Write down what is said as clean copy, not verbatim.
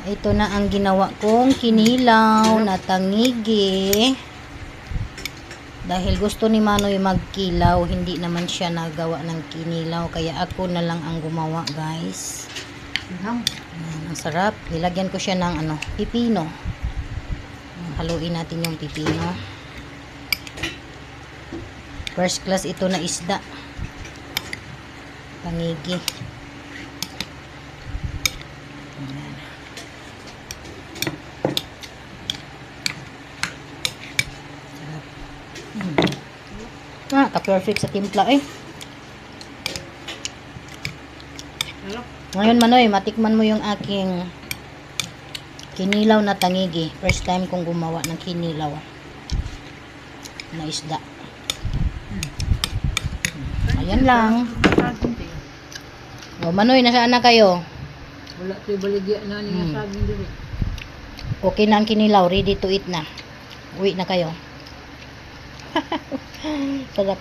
Ito na ang ginawa kong kinilaw na tangigi. Dahil gusto ni Manoy magkilaw, hindi naman siya nagawa ng kinilaw. Kaya ako na lang ang gumawa, guys. Ayan, ang sarap. Nilagyan ko siya ng pipino. Haluin natin yung pipino. First class ito na isda. Tangigi. Ayan. Ka-perfect sa timpla Ngayon Manoy, matikman mo yung aking kinilaw na tangigi. First time kong gumawa ng kinilaw na isda. Ayan lang. O Manoy, nasaan na kayo? Wala tayo baligya na niya saging dito. Okay na ang kinilaw, ready to eat na. Uwi na kayo. Sarap.